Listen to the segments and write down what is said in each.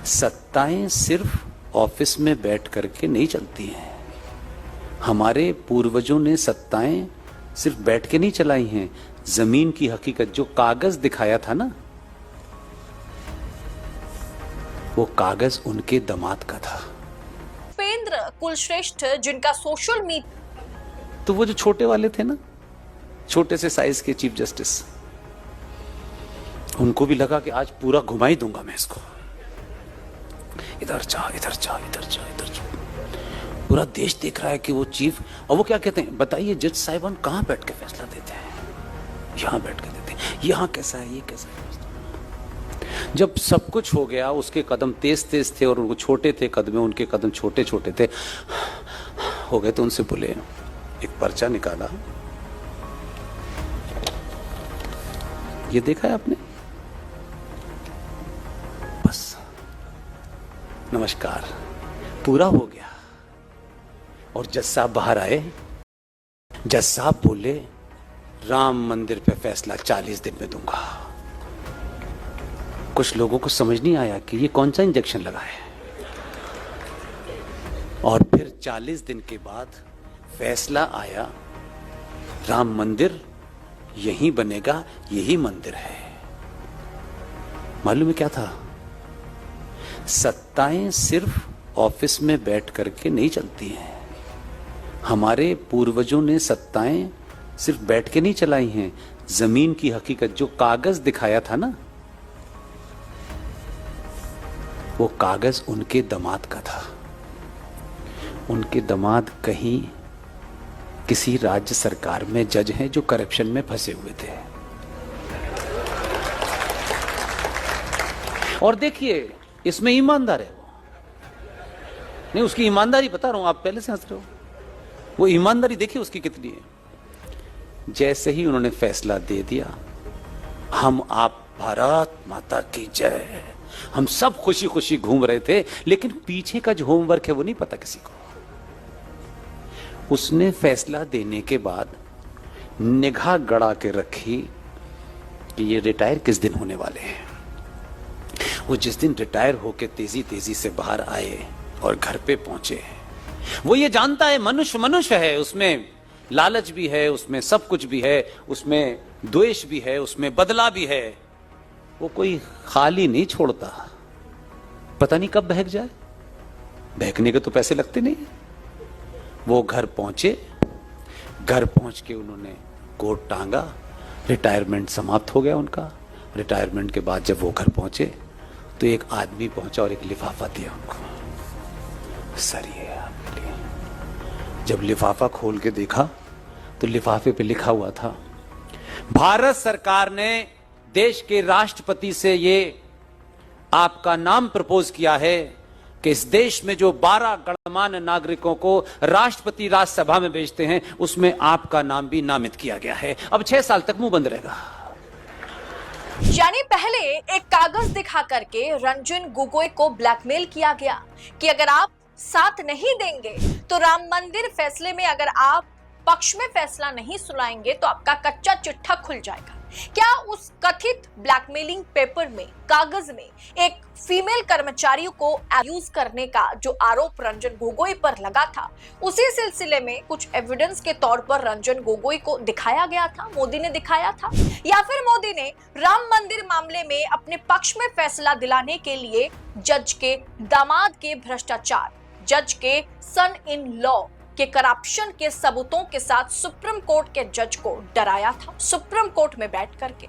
सत्ताएं सिर्फ ऑफिस में बैठ करके नहीं चलती हैं। हमारे पूर्वजों ने सत्ताएं सिर्फ बैठ के नहीं चलाई हैं। जमीन की हकीकत, जो कागज दिखाया था ना, वो कागज उनके दामाद का था। उपेंद्र कुलश्रेष्ठ, जिनका सोशल मीडिया, तो वो जो छोटे वाले थे ना, छोटे से साइज के चीफ जस्टिस, उनको भी लगा कि आज पूरा घुमा ही दूंगा मैं इसको। इधर जा, इधर जा, इधर जा, इधर जा। पूरा देश देख रहा है कि वो चीफ, और वो क्या कहते हैं, बताइए जज साहिबान कहां बैठ के फैसला देते हैं? यहां बैठ के देते हैं। यहां कैसा है, ये कैसा है? जब सब कुछ हो गया, उसके कदम तेज तेज थे और उनको छोटे थे कदम, उनके कदम छोटे छोटे थे हो गए, तो उनसे बोले, एक पर्चा निकाला, ये देखा है आपने? बस नमस्कार, पूरा हो गया। और जज साहब बाहर आए। जज साहब बोले, राम मंदिर पे फैसला 40 दिन में दूंगा। कुछ लोगों को समझ नहीं आया कि ये कौन सा इंजेक्शन लगा है। और फिर 40 दिन के बाद फैसला आया, राम मंदिर यही बनेगा, यही मंदिर है। मालूम है क्या था? सत्ताएं सिर्फ ऑफिस में बैठ करके नहीं चलती हैं। हमारे पूर्वजों ने सत्ताएं सिर्फ बैठ के नहीं चलाई हैं। जमीन की हकीकत, जो कागज दिखाया था ना, वो कागज उनके दामाद का था। उनके दामाद कहीं किसी राज्य सरकार में जज हैं जो करप्शन में फंसे हुए थे। और देखिए, इसमें ईमानदार है वो। नहीं, उसकी ईमानदारी बता रहा हूं, आप पहले से हंस रहे हो। वो ईमानदारी देखिए उसकी कितनी है। जैसे ही उन्होंने फैसला दे दिया, हम आप भारत माता की जय, हम सब खुशी खुशी घूम रहे थे, लेकिन पीछे का जो होमवर्क है वो नहीं पता किसी को। उसने फैसला देने के बाद निगाह गड़ा के रखी कि ये रिटायर किस दिन होने वाले हैं। वो जिस दिन रिटायर होके तेजी तेजी से बाहर आए और घर पे पहुंचे, वो ये जानता है मनुष्य मनुष्य है, उसमें लालच भी है, उसमें सब कुछ भी है, उसमें द्वेष भी है, उसमें बदला भी है। वो कोई खाली नहीं छोड़ता। पता नहीं कब बहक जाए। बहकने के तो पैसे लगते नहीं। वो घर पहुंचे, घर पहुंच के उन्होंने कोट टांगा, रिटायरमेंट समाप्त हो गया उनका। रिटायरमेंट के बाद जब वो घर पहुंचे तो एक आदमी पहुंचा और एक लिफाफा दिया उनको। सर, ये आपके लिए। जब लिफाफा खोल के देखा तो लिफाफे पे लिखा हुआ था, भारत सरकार ने देश के राष्ट्रपति से ये आपका नाम प्रपोज किया है कि इस देश में जो 12 गणमान्य नागरिकों को राष्ट्रपति राज्यसभा में भेजते हैं, उसमें आपका नाम भी नामित किया गया है। अब 6 साल तक मुंह बंद रहेगा। यानी पहले एक कागज दिखा करके रंजन गोगोई को ब्लैकमेल किया गया कि अगर आप साथ नहीं देंगे तो राम मंदिर फैसले में अगर आप पक्ष में फैसला नहीं सुनाएंगे तो आपका कच्चा चिट्ठा खुल जाएगा। क्या उस कथित ब्लैकमेलिंग पेपर में, कागज में, एक फीमेल कर्मचारी को यूज करने का जो आरोप रंजन गोगोई पर लगा था, उसी सिलसिले में कुछ एविडेंस के तौर पर रंजन गोगोई को दिखाया गया था, मोदी ने दिखाया था? या फिर मोदी ने राम मंदिर मामले में अपने पक्ष में फैसला दिलाने के लिए जज के दामाद के भ्रष्टाचार, जज के सन इन लॉ के करप्शन के सबूतों के साथ सुप्रीम कोर्ट के जज को डराया था? सुप्रीम कोर्ट में बैठ करके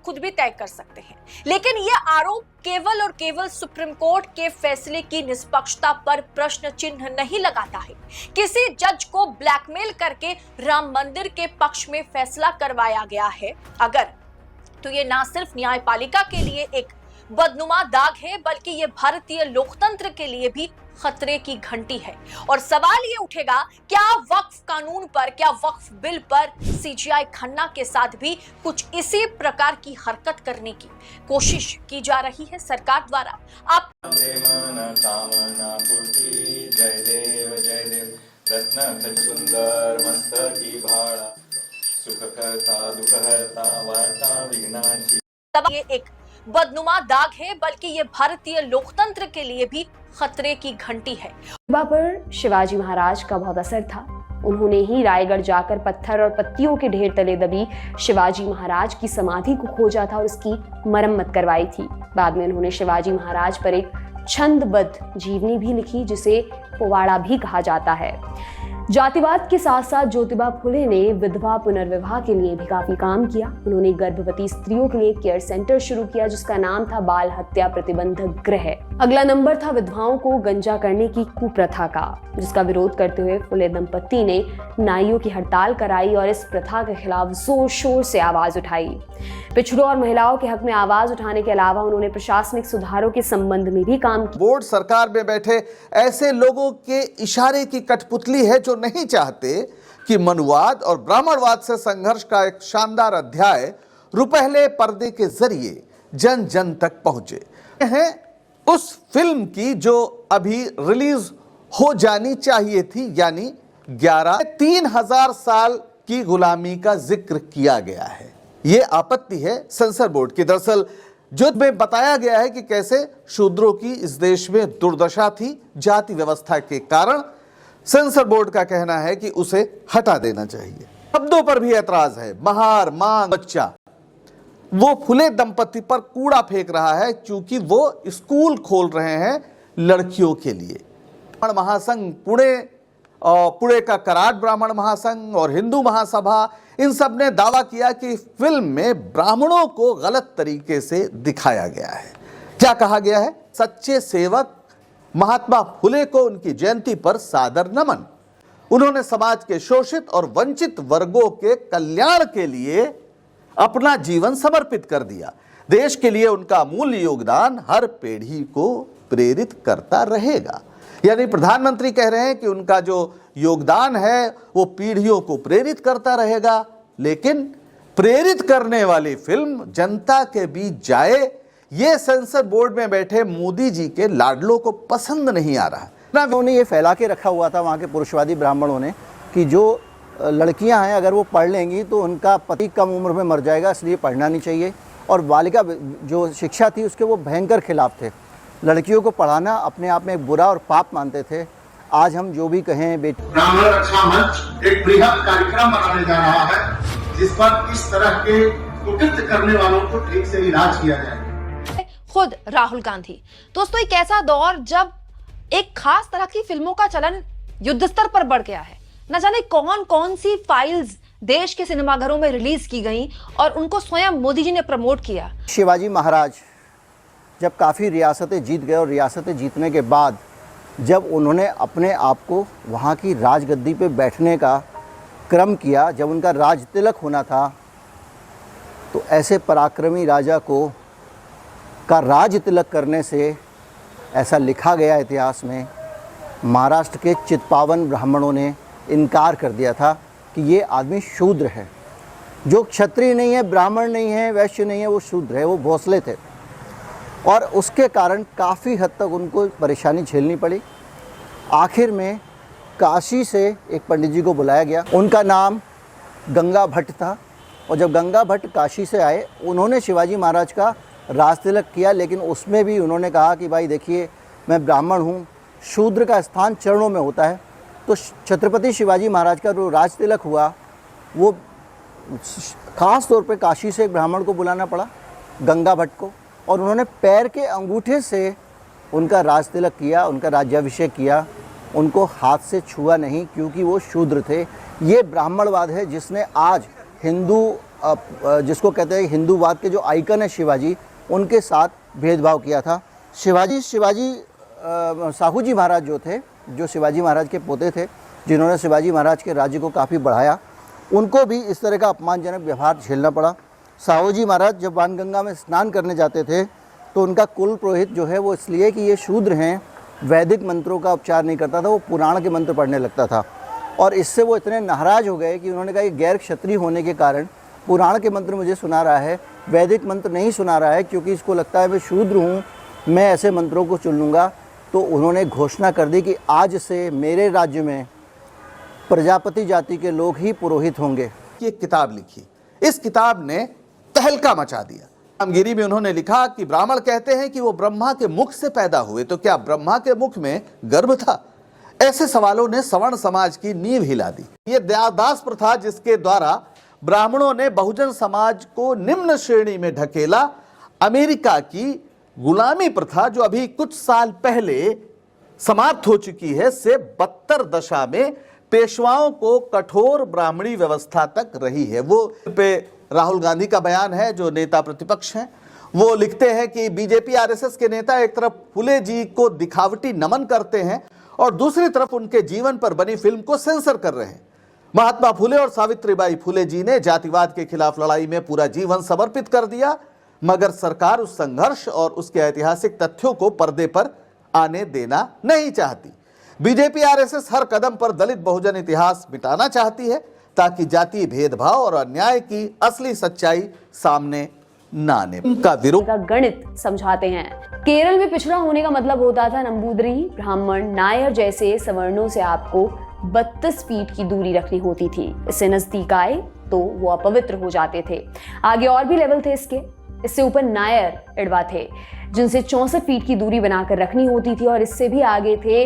खुद भी तय कर सकते हैं, लेकिन यह आरोप केवल और केवल सुप्रीम कोर्ट के फैसले की निष्पक्षता पर प्रश्न चिन्ह नहीं लगाता है। किसी जज को ब्लैकमेल करके राम मंदिर के पक्ष में फैसला करवाया गया है अगर, तो ये ना सिर्फ न्यायपालिका के लिए एक बदनुमा दाग है, बल्कि ये भारतीय लोकतंत्र के लिए भी खतरे की घंटी है। और सवाल ये उठेगा, क्या वक्फ कानून पर, क्या वक्फ बिल पर सीजीआई खन्ना के साथ भी कुछ इसी प्रकार की हरकत करने की कोशिश की जा रही है सरकार द्वारा? आप सुंदर मस्तकी भाड़ा सुख करता दुख हरता वार्ता विघ्नाची। ये एक बदनुमा दाग है, बल्कि ये भारतीय लोकतंत्र के लिए भी खतरे की घंटी है। प्रतिभा पर शिवाजी महाराज का बहुत असर था। उन्होंने ही रायगढ़ जाकर पत्थर और पत्तियों के ढेर तले दबी शिवाजी महाराज की समाधि को खोजा था और उसकी मरम्मत करवाई थी। बाद में उन्होंने शिवाजी महाराज पर एक छंदबद्ध जीवनी भी लिखी, जिसे पोवाड़ा भी कहा जाता है। जातिवाद के साथ साथ ज्योतिबा फुले ने विधवा पुनर्विवाह के लिए भी काफी काम किया। उन्होंने गर्भवती स्त्रियों के लिए केयर सेंटर शुरू किया, जिसका नाम था बाल हत्या प्रतिबंधक गृह। अगला नंबर था विधवाओं को गंजा करने की कुप्रथा का, जिसका विरोध करते हुए फुले दंपत्ति ने नाइयों की हड़ताल कराई और इस प्रथा के खिलाफ जोर शोर से आवाज उठाई। पिछड़ों और महिलाओं के हक में आवाज उठाने के अलावा उन्होंने प्रशासनिक सुधारों के संबंध में भी काम किया। बोर्ड सरकार में बैठे ऐसे लोगों के इशारे की कठपुतली है जो नहीं चाहते कि मनुवाद और ब्राह्मणवाद से संघर्ष का एक शानदार अध्याय रुपहले पर्दे के जरिए जन जन तक पहुंचे हैं। उस फिल्म की जो अभी रिलीज हो जानी चाहिए थी, यानी 3000 साल की गुलामी का जिक्र किया गया है। यह आपत्ति है सेंसर बोर्ड की। दरअसल जो में बताया गया है कि कैसे शूद्रों की इस देश में दुर्दशा थी जाति व्यवस्था के कारण। सेंसर बोर्ड का कहना है कि उसे हटा देना चाहिए। शब्दों पर भी ऐतराज है। महार, मां, बच्चा, वो फुले दंपति पर कूड़ा फेंक रहा है क्योंकि वो स्कूल खोल रहे हैं लड़कियों के लिए। ब्राह्मण महासंघ पुणे का कराट ब्राह्मण महासंघ और हिंदू महासभा, इन सब ने दावा किया कि फिल्म में ब्राह्मणों को गलत तरीके से दिखाया गया है। क्या कहा गया है? सच्चे सेवक महात्मा फुले को उनकी जयंती पर सादर नमन। उन्होंने समाज के शोषित और वंचित वर्गों के कल्याण के लिए अपना जीवन समर्पित कर दिया। देश के लिए उनका अमूल्य योगदान हर पीढ़ी को प्रेरित करता रहेगा। यानी प्रधानमंत्री कह रहे हैं कि उनका जो योगदान है वो पीढ़ियों को प्रेरित करता रहेगा, लेकिन प्रेरित करने वाली फिल्म जनता के बीच जाए, ये सेंसर बोर्ड में बैठे मोदी जी के लाडलों को पसंद नहीं आ रहा। ना उन्होंने ये फैला के रखा हुआ था वहाँ के पुरुषवादी ब्राह्मणों ने कि जो लड़कियां हैं अगर वो पढ़ लेंगी तो उनका पति कम उम्र में मर जाएगा, इसलिए पढ़ना नहीं चाहिए। और बालिका जो शिक्षा थी उसके वो भयंकर खिलाफ थे। लड़कियों को पढ़ाना अपने आप में एक बुरा और पाप मानते थे। आज हम जो भी कहें बेटी, ब्राह्मण रक्षा मंच एक बृहद कार्यक्रम बनाने जा रहा है जिस पर इस तरह के कुकृत्य करने वालों को ठीक से इलाज किया जाए। खुद राहुल गांधी। दोस्तों, एक ऐसा दौर जब एक खास तरह की फिल्मों का चलन युद्ध स्तर पर बढ़ गया है। न जाने कौन कौन सी फाइल्स देश के सिनेमाघरों में रिलीज की गई और उनको स्वयं मोदी जी ने प्रमोट किया। शिवाजी महाराज जब काफ़ी रियासतें जीत गए और रियासतें जीतने के बाद जब उन्होंने अपने आप को वहाँ की राजगद्दी पे बैठने का क्रम किया, जब उनका राज तिलक होना था, तो ऐसे पराक्रमी राजा को का राज तिलक करने से, ऐसा लिखा गया इतिहास में, महाराष्ट्र के चित्पावन ब्राह्मणों ने इनकार कर दिया था कि ये आदमी शूद्र है। जो क्षत्रिय नहीं है, ब्राह्मण नहीं है, वैश्य नहीं है, वो शूद्र है, वो भोसले थे। और उसके कारण काफ़ी हद तक उनको परेशानी झेलनी पड़ी। आखिर में काशी से एक पंडित जी को बुलाया गया, उनका नाम गंगा भट्ट था। और जब गंगा भट्ट काशी से आए, उन्होंने शिवाजी महाराज का राज तिलक किया, लेकिन उसमें भी उन्होंने कहा कि भाई देखिए, मैं ब्राह्मण हूँ, शूद्र का स्थान चरणों में होता है। तो छत्रपति शिवाजी महाराज का जो राज तिलक हुआ, वो ख़ास तौर पे काशी से एक ब्राह्मण को बुलाना पड़ा, गंगा भट्ट को, और उन्होंने पैर के अंगूठे से उनका राज तिलक किया, उनका राज्याभिषेक किया। उनको हाथ से छुआ नहीं क्योंकि वो शूद्र थे। ये ब्राह्मणवाद है जिसने आज हिंदू, जिसको कहते हैं हिंदूवाद के जो आइकन है शिवाजी, उनके साथ भेदभाव किया था। शिवाजी साहू जी महाराज जो थे, जो शिवाजी महाराज के पोते थे, जिन्होंने शिवाजी महाराज के राज्य को काफ़ी बढ़ाया, उनको भी इस तरह का अपमानजनक व्यवहार झेलना पड़ा। साहू जी महाराज जब बाणगंगा में स्नान करने जाते थे तो उनका कुल पुरोहित जो है वो इसलिए कि ये शूद्र हैं, वैदिक मंत्रों का उपचार नहीं करता था, वो पुराण के मंत्र पढ़ने लगता था। और इससे वो इतने नाराज़ हो गए कि उन्होंने कहा कि गैर क्षत्रिय होने के कारण पुराण के मंत्र मुझे सुना रहा है, वैदिक मंत्र नहीं सुना रहा है, क्योंकि इसको लगता है मैं शूद्र हूँ, मैं ऐसे मंत्रों को चुन लूँगा। तो उन्होंने घोषणा कर दी कि आज से मेरे राज्य में प्रजापति जाति के लोग ही पुरोहित होंगे। एक किताब लिखी, इस किताब ने तहलका मचा दिया। रामगिरी में उन्होंने लिखा कि ब्राह्मण कहते हैं कि वो ब्रह्मा के मुख से पैदा हुए, तो क्या ब्रह्मा के मुख में गर्भ था? ऐसे सवालों ने सवर्ण समाज की नींव हिला दी। ये दास प्रथा जिसके द्वारा ब्राह्मणों ने बहुजन समाज को निम्न श्रेणी में ढकेला, अमेरिका की गुलामी प्रथा जो अभी कुछ साल पहले समाप्त हो चुकी है, से बदतर दशा में पेशवाओं को कठोर ब्राह्मणी व्यवस्था तक रही है। वो पे राहुल गांधी का बयान है, जो नेता प्रतिपक्ष हैं। वो लिखते हैं कि बीजेपी आरएसएस के नेता एक तरफ फुले जी को दिखावटी नमन करते हैं और दूसरी तरफ उनके जीवन पर बनी फिल्म को सेंसर कर रहे हैं। महात्मा फुले और सावित्रीबाई फुले जी ने जातिवाद के खिलाफ लड़ाई में पूरा जीवन समर्पित कर दिया, मगर सरकार उस संघर्ष और उसके ऐतिहासिक तथ्यों को पर्दे पर आने देना नहीं चाहती। बीजेपी आरएसएस हर कदम पर दलित बहुजन इतिहास मिटाना चाहती है ताकि जातीय भेदभाव और अन्याय की असली सच्चाई सामने ना आने का विरोध का गणित समझाते हैं। केरल में पिछड़ा होने का मतलब होता था नंबूदरी, ब्राह्मण, नायर जैसे सवर्णों से आपको 32 फीट की दूरी रखनी होती थी। इससे नजदीक आए तो वो अपवित्र हो जाते थे। आगे और भी लेवल थे इसके। इससे ऊपर नायर इड़वा थे, जिनसे 64 फीट की दूरी बनाकर रखनी होती थी, और इससे भी आगे थे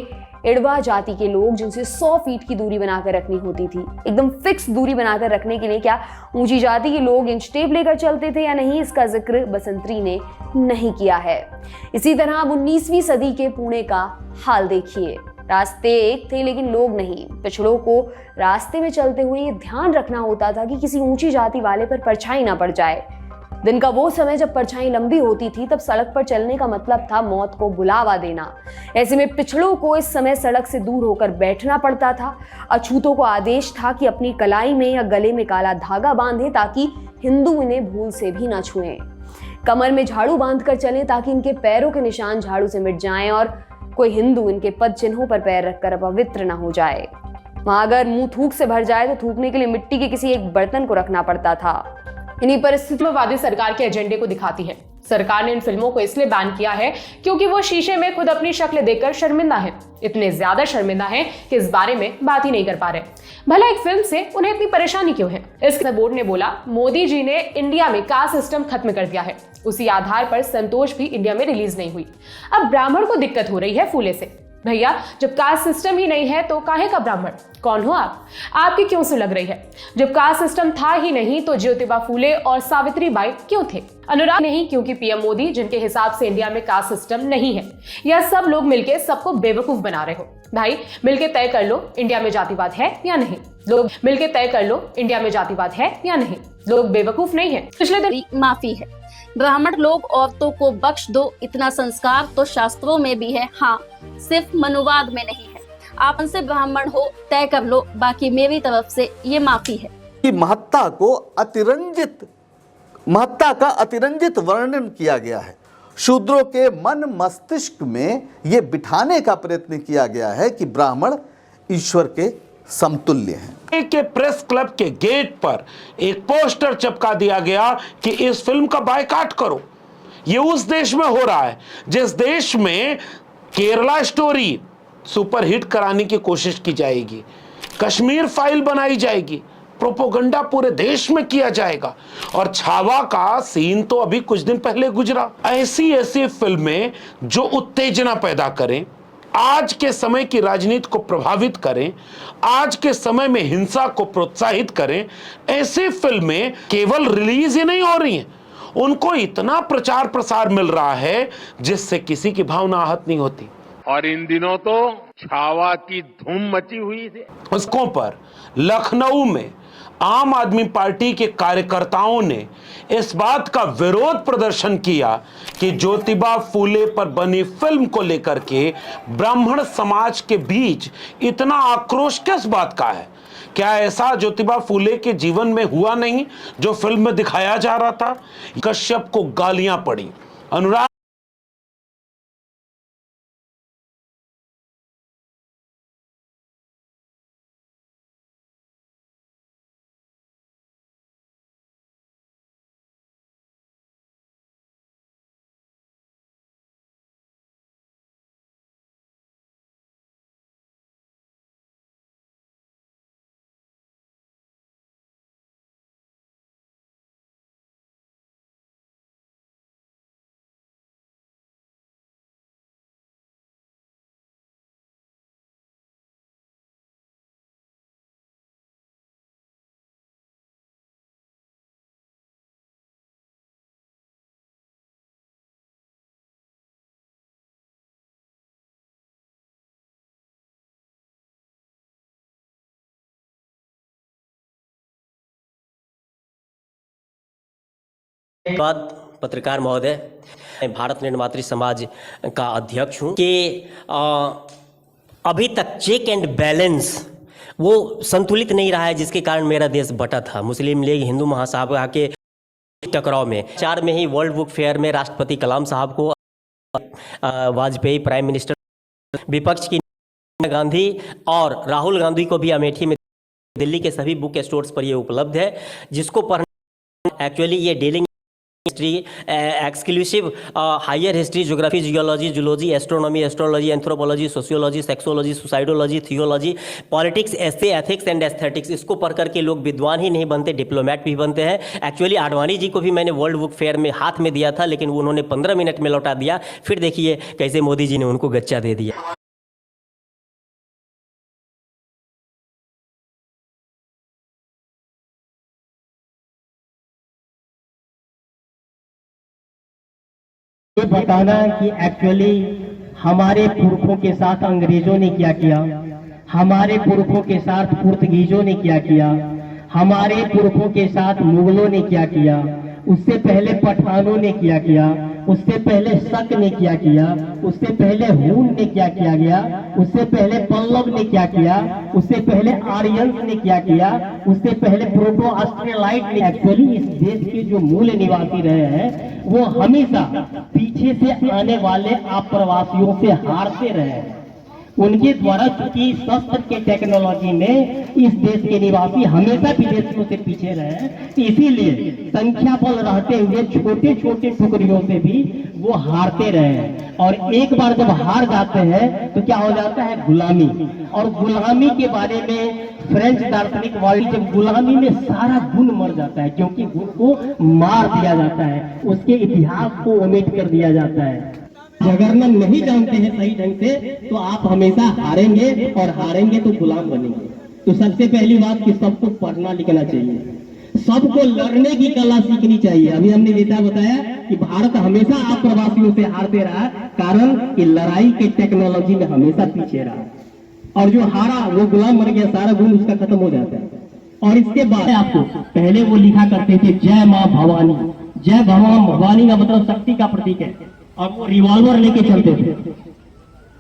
इड़वा जाति के लोग, जिनसे 100 फीट की दूरी बनाकर रखनी होती थी। एकदम फिक्स दूरी बनाकर रखने के लिए क्या ऊंची जाति के लोग इंच टेप लेकर चलते थे या नहीं, इसका जिक्र बसंतरी ने नहीं किया है। इसी तरह अब 19वीं सदी के पुणे का हाल देखिए। रास्ते एक थे लेकिन लोग नहीं। पिछड़ों को रास्ते में चलते हुए ये ध्यान रखना होता था कि किसी ऊंची जाति वाले पर परछाई ना पड़ जाए। दिन का वो समय जब परछाई लंबी होती थी, तब सड़क पर चलने का मतलब था मौत को बुलावा देना। ऐसे में पिछड़ों को इस समय सड़क से दूर होकर बैठना पड़ता था। अछूतों को आदेश था कि अपनी कलाई में या गले में काला धागा बांधे ताकि हिंदू इन्हें भूल से भी न छुएं। कमर में झाड़ू बांधकर चलें ताकि इनके पैरों के निशान झाड़ू से मिट जाएं और कोई हिंदू इनके पद चिन्हों पर पैर रखकर अपवित्र न हो जाए। वहां अगर मुंह थूक से भर जाए तो थूकने के लिए मिट्टी के किसी एक बर्तन को रखना पड़ता था। इन्हीं परिस्थितियों में वादी सरकार के एजेंडे को दिखाती है। सरकार ने इन फिल्मों को इसलिए बैन किया है क्योंकि वो शीशे में खुद अपनी शक्ल देखकर शर्मिंदा है। इतने ज्यादा शर्मिंदा है कि इस बारे में बात ही नहीं कर पा रहे। भला एक फिल्म से उन्हें इतनी परेशानी क्यों है? इस बोर्ड ने बोला, मोदी जी ने इंडिया में कास्ट सिस्टम खत्म कर दिया है। उसी आधार पर संतोष भी इंडिया में रिलीज नहीं हुई। अब ब्राह्मण को दिक्कत हो रही है फूले से। भैया, जब कास्ट सिस्टम ही नहीं है तो काहे का ब्राह्मण? कौन हो आप? आपकी क्यों सुलग रही है? जब कास्ट सिस्टम था ही नहीं तो ज्योतिबा फूले और सावित्रीबाई क्यों थे? अनुराग नहीं, क्योंकि पीएम मोदी, जिनके हिसाब से इंडिया में कास्ट सिस्टम नहीं है। यह सब लोग मिलके सबको बेवकूफ बना रहे हो। भाई, मिलके तय कर लो इंडिया में जातिवाद है या नहीं। लोग मिलके तय कर लो इंडिया में जातिवाद है या नहीं। लोग बेवकूफ नहीं है। पिछले दिन माफी है, ब्राह्मण लोग औरतों को बख्श दो, इतना संस्कार तो शास्त्रों में भी है। हाँ, सिर्फ मनुवाद में नहीं है। आप उनसे ब्राह्मण हो तय कर लो, बाकी मेरी तरफ से ये माफी है। कि महत्ता का अतिरंजित वर्णन किया गया है। शूद्रों के मन मस्तिष्क में यह बिठाने का प्रयत्न किया गया है कि ब्राह्मण ईश्वर के समतुल्य हैं। के प्रेस क्लब के गेट पर एक पोस्टर चिपका दिया गया कि इस फिल्म का बायकॉट करो। ये उस देश में हो रहा है जिस देश में केरला स्टोरी सुपरहिट कराने की कोशिश की जाएगी, कश्मीर फाइल बनाई जाएगी, प्रोपोगंडा पूरे देश में किया जाएगा। और छावा का सीन तो अभी कुछ दिन पहले गुजरा। ऐसी फिल्में जो उत्तेजना पैदा करें, आज के समय की राजनीति को प्रभावित करें, आज के समय में हिंसा को प्रोत्साहित करें, ऐसी फिल्में केवल रिलीज ही नहीं हो रही हैं, उनको इतना प्रचार प्रसार मिल रहा है जिससे किसी की भावना आहत नहीं होती। और इन दिनों तो छावा की धूम मची हुई थी। उसकों पर लखनऊ में आम आदमी पार्टी के कार्यकर्ताओं ने इस बात का विरोध प्रदर्शन किया कि ज्योतिबा फूले पर बनी फिल्म को लेकर के ब्राह्मण समाज के बीच इतना आक्रोश किस बात का है? क्या ऐसा ज्योतिबा फूले के जीवन में हुआ नहीं जो फिल्म में दिखाया जा रहा था? कश्यप को गालियां पड़ी, अनुराग धन्यवाद पत्रकार महोदय। मैं भारत निर्मात्री समाज का अध्यक्ष हूँ कि अभी तक चेक एंड बैलेंस वो संतुलित नहीं रहा है, जिसके कारण मेरा देश बटा था। मुस्लिम लीग हिंदू महासभा के टकराव में 4 में ही वर्ल्ड बुक फेयर में राष्ट्रपति कलाम साहब को, वाजपेयी प्राइम मिनिस्टर, विपक्ष की गांधी और राहुल गांधी को भी अमेठी में, दिल्ली के सभी बुक स्टोर्स पर ये उपलब्ध है, जिसको पढ़ना एक्चुअली ये dealing history, exclusive higher history, geography, geology, zoology, astronomy, astrology, anthropology, sociology, sexology, suicidology, theology, politics, essay, ethics and aesthetics, इसको पढ़ करके लोग विद्वान ही नहीं बनते, डिप्लोमेट भी बनते हैं। एक्चुअली आडवाणी जी को भी मैंने वर्ल्ड बुक फेयर में हाथ में दिया था, लेकिन उन्होंने 15 मिनट में लौटा दिया। फिर देखिए कैसे मोदी जी ने उनको गच्चा दे दिया। ये बताना कि एक्चुअली हमारे पुरखों के साथ अंग्रेजों ने क्या किया, हमारे पुरखों के साथ पुर्तगीजों ने क्या किया, हमारे पुरखों के साथ मुगलों ने क्या किया, उससे पहले पठानों ने क्या किया, उससे पहले शक ने क्या किया, उससे पहले हून ने क्या किया गया, उससे पहले पल्लव ने क्या किया, उससे पहले आर्यंस ने क्या किया, उससे पहले प्रोटो ऑस्ट्रेलाइट ने। एक्चुअली इस देश के जो मूल निवासी रहे हैं वो हमेशा पीछे से आने वाले आप्रवासियों से हारते रहे हैं। उनके द्वारा चूंकि शस्त्र के टेक्नोलॉजी में इस देश के निवासी हमेशा विदेशियों से पीछे रहे, इसीलिए संख्या बल रहते हुए छोटे छोटे टुकड़ियों से भी वो हारते रहे। और एक बार जब हार जाते हैं तो क्या हो जाता है, गुलामी। और गुलामी के बारे में फ्रेंच दार्शनिक वाली, जब गुलामी में सारा गुण मर जाता है, क्योंकि गुण को मार दिया जाता है, उसके इतिहास को ओमिट कर दिया जाता है। अगर हम नहीं जानते हैं सही ढंग से तो आप हमेशा हारेंगे, और हारेंगे तो गुलाम बनेंगे। तो सबसे पहली बात कि सबको पढ़ना लिखना चाहिए, सबको लड़ने की कला सीखनी चाहिए। अभी हमने जैसा बताया कि भारत हमेशा आप्रवासियों से हारते रहा, कारण कि लड़ाई के टेक्नोलॉजी में हमेशा पीछे रहा, और जो हारा वो गुलाम बन गया, सारा गुण उसका खत्म हो जाता है। और इसके बाद आपको पहले वो लिखा करते थे जय माँ भवानी। जय भवानी का मतलब शक्ति का प्रतीक है, और वो रिवॉल्वर लेके चलते थे।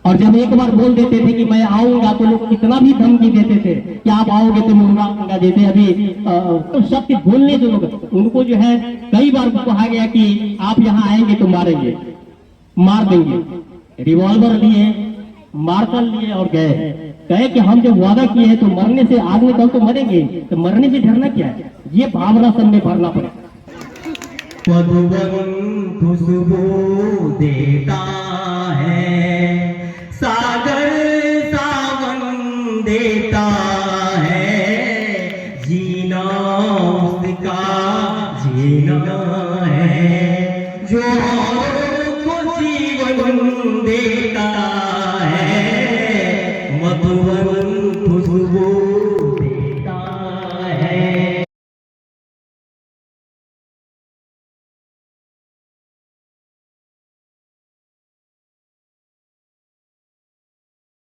और जब एक बार बोल देते थे कि मैं आऊंगा, तो लोग कितना भी धमकी देते थे कि आप आओगे तो मुर्गा, जैसे अभी तो सत्य बोलने जो लोग, उनको जो है कई बार कहा गया कि आप यहाँ आएंगे तो मारेंगे, मार देंगे। रिवॉल्वर लिए, मार्शल लिए और गए, कहे कि हम जब वादा किए हैं तो मरने से आदमी कल तो मरेंगे, तो मरने से डरना क्या है। ये भावना सब में भरना पड़ेगा। खुशबू देता